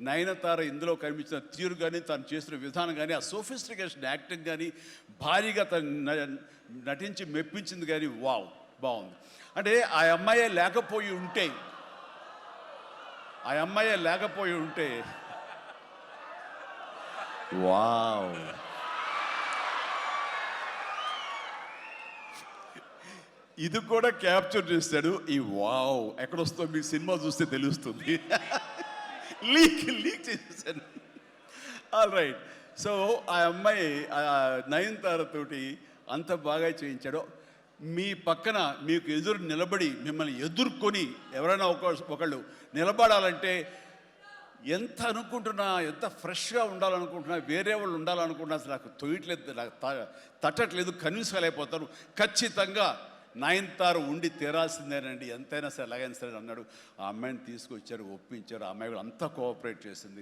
నయనతార ఇందులో కనిపించిన తీరు కానీ తను చేసిన విధానం కానీ ఆ సోఫిస్టికేషన్ యాక్టింగ్ కానీ భారీగా తను నటించి మెప్పించింది కానీ వావ్ బాగుంది. అంటే ఆ అమ్మాయే లేకపోయి ఉంటే వావ్, ఇది కూడా క్యాప్చర్ చేస్తాడు. ఈ వావ్ ఎక్కడొస్తో మీ సినిమా చూస్తే తెలుస్తుంది. లీక్ చేసేసాను. All right. సో ఆ అమ్మాయి నయనతారతోటి అంత బాగా చేయించాడు. మీ పక్కన మీకు ఎదురు నిలబడి మిమ్మల్ని ఎదుర్కొని ఎవరైనా ఒకళ్ళు నిలబడాలంటే ఎంత అనుకుంటున్నా, ఎంత ఫ్రెష్గా ఉండాలనుకుంటున్నా, వేరే వాళ్ళు ఉండాలనుకుంటున్నా అసలు నాకు తొయ్యట్లేదు, నాకు తట్టట్లేదు, కన్విన్స్ కాలేకపోతారు. ఖచ్చితంగా నయనతార ఉండి తీరాల్సిందేనండి, ఎంతైనా సరే ఎలాగైనా సరే అన్నాడు. ఆ అమ్మాయిని తీసుకొచ్చారు, ఒప్పించారు. ఆ అమ్మాయి కూడా అంతా కోఆపరేట్ చేసింది.